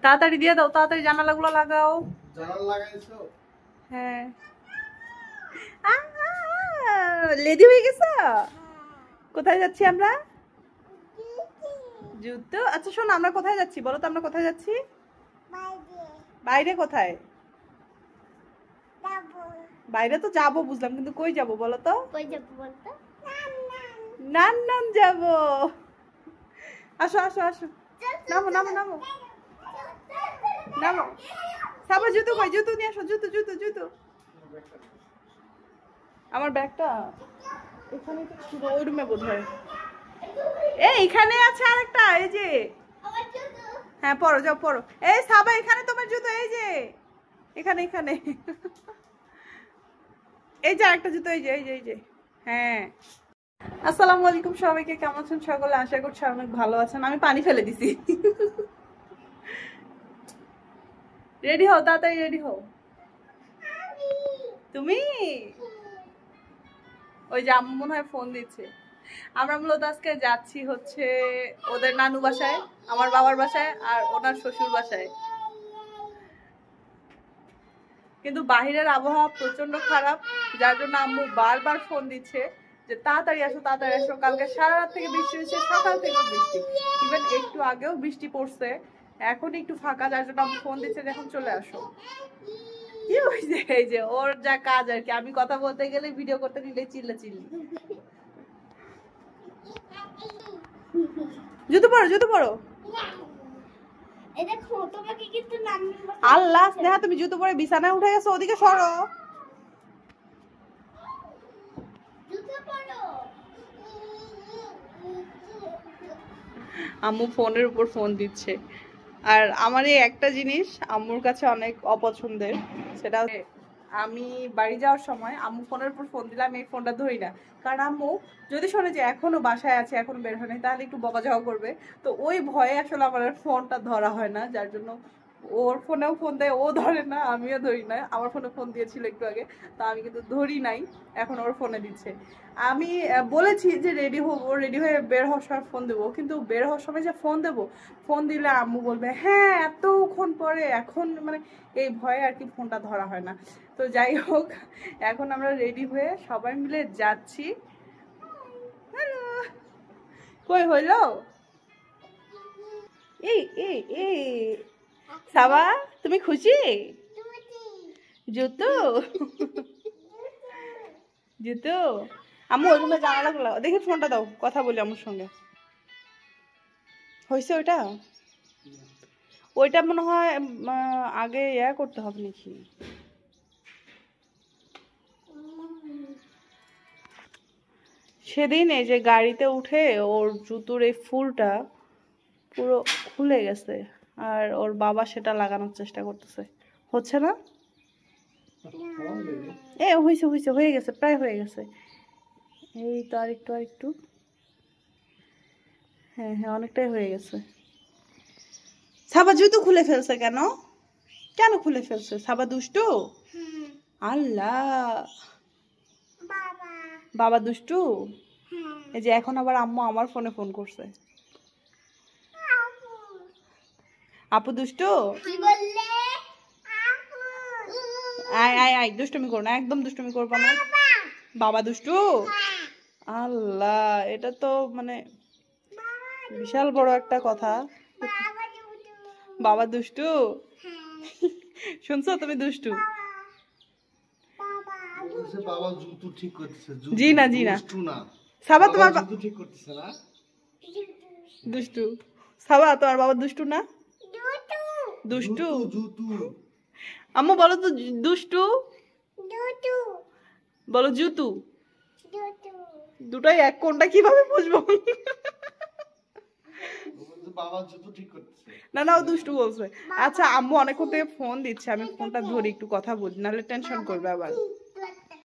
তাড়াতাড়ি দিয়ে দাও, তাড়াতাড়ি জানালাগুলো লাগাও। জানালা লাগাইছো? হ্যাঁ। লেডি হয়ে গেছো? কোথায় যাচ্ছি আমরা? জুতো। আচ্ছা শোনো, আমরা কোথায় যাচ্ছি বলো তো? আমরা কোথায় যাচ্ছি? বাইরে। কোথায়? বাইরে তো যাবো বুঝলাম, কিন্তু কই যাবো বলো তো? নান্নান যাবো। আসো আসো আসো, নামো নামো নামো নামো। সাবা জুতো কই? জুতো নিয়ে আসো, জুতো জুতো জুতো। আমার ব্যাগটা এখানে তো ছিল, ওই রুমে বোধহয়। এইখানে আছে আরেকটা, এই যে। হ্যাঁ পড়ো, যাও পড়ো। এই সাবা, এখানে তোমার জুতো, এই যে এখানে এখানে। এই যে আরেকটা জুতো, এই যে এই যে এই যে। হ্যাঁ। আসসালামু আলাইকুম সবাইকে, কেমন আছেন সকলে? আশা করছি অনেক ভালো আছেন। আমি পানি ফেলে দিছি। রেডি হও, তাড়াতাড়ি রেডি হও। তুমি? ওই যে আম্মু মনে হয় ফোন দিচ্ছে। আমরা মূলত আজকে যাচ্ছি হচ্ছে ওদের নানু বাসায়, আমার বাবার বাসায়, আর ওনার শ্বশুর বাসায়। কিন্তু বাহিরের আবহাওয়া প্রচন্ড খারাপ, যার জন্য আম্মু বারবার ফোন দিচ্ছে যে তাড়াতাড়ি আসো, তাড়াতাড়ি আসো। কালকে সারা রাত থেকে বৃষ্টি হয়েছে, সকাল থেকেও বৃষ্টি, ইভেন একটু আগেও বৃষ্টি পড়ছে। এখন একটু ফাঁকা, যার জন্য আম্মু ফোন দিচ্ছে যে এখন চলে আসো। কি হয়েছে? এই যে ওর যা কাজ আর কি, আমি কথা বলতে গেলে, ভিডিও করতে গেলে চিল্লা চিল্লি। জুতো পরো, জুতো পরো। আল্লাহ স্নেহা, তুমি জুতো পরে বিছানায় উঠে গেছো, ওদিকে সরো। আম্মু ফোনের উপর ফোন দিচ্ছে। আর আমার এই একটা জিনিস আম্মুর কাছে অনেক অপছন্দের, সেটা আমি বাড়ি যাওয়ার সময় আম্মু ফোনের উপর ফোন দিলে আমি এই ফোনটা ধরি না। কারণ আম্মু যদি শোনে যে এখনো বাসায় আছে, এখনো বের হয়নি, তাহলে একটু বকাঝকা করবে। তো ওই ভয়ে আসলে আমার ফোনটা ধরা হয় না, যার জন্য ওর ফোনেও ফোন দেয়, ও ধরে না, আমিও ধরি না। আমার ফোনে ফোন দিয়েছিল একটু আগে, তা আমি কিন্তু ধরি নাই, এখন ওর ফোনে দিচ্ছে। আমি বলেছি যে রেডি হবো, রেডি হয়ে বের হওয়ার সময় ফোন দেবো, কিন্তু বের হওয়ার সময় যে ফোন দেবো, ফোন দিলে আম্মু বলবে হ্যাঁ এতক্ষণ পরে, এখন মানে এই ভয়ে আর কি ফোনটা ধরা হয় না। তো যাই হোক, এখন আমরা রেডি হয়ে সবাই মিলে যাচ্ছি। হ্যালো, কই হইলো? এই এই এই সাবা, তুমি খুশি? জুতো জুতো। আম্মু ওই রুমে জানালা খোলা, দেখি ফোনটা দাও, কথা বলি আমার সঙ্গে। হয়েছে ওইটা? ওইটা মনে হয় আগে ইয়া করতে হবে নাকি? সেদিন এই যে গাড়িতে উঠে ওর জুতোর এই ফুলটা পুরো খুলে গেছে, আর ওর বাবা সেটা লাগানোর চেষ্টা করতেছে। হচ্ছে না? এ হয়েছে হয়েছে, হয়ে গেছে, প্রায় হয়ে গেছে। এই তো আরেকটু আরেকটু। হ্যাঁ হ্যাঁ, অনেকটাই হয়ে গেছে। সাবা জুতো খুলে ফেলছে কেন? কেন খুলে ফেলছে? সাবা দুষ্টু? আল্লাহ, বাবা দুষ্টু। এই যে এখন আবার আম্মু আমার ফোনে ফোন করছে। আপু দুষ্টু? আয় আয় আয়, দুষ্টুমি করো না, একদম দুষ্টুমি করবো না। বাবা দুষ্টু? আল্লাহ, এটা তো মানে বিশাল বড় একটা কথা। বাবা দুষ্টু? শুনছো তুমি? দুষ্টু। বাবা জুতো ঠিক করতেছে। জি না জি না, দুষ্টু না। সাবা তোমার জুতো ঠিক করতেছে না। দুষ্টু। সাবা তোমার বাবা দুষ্টু না? দুষ্টু। জুতো আম্মু বলো তো দুষ্টু বলো, জুতু। দুটাই এক, কোনটা কিভাবে বুঝবো? বাবা জুতো ঠিক করতেছে। না না, ও দুষ্টু বলছে। আচ্ছা আম্মু অনেকক্ষণ থেকে ফোন দিচ্ছে, আমি ফোনটা ধরি, একটু কথা বলি, নাহলে টেনশন করবে আবার।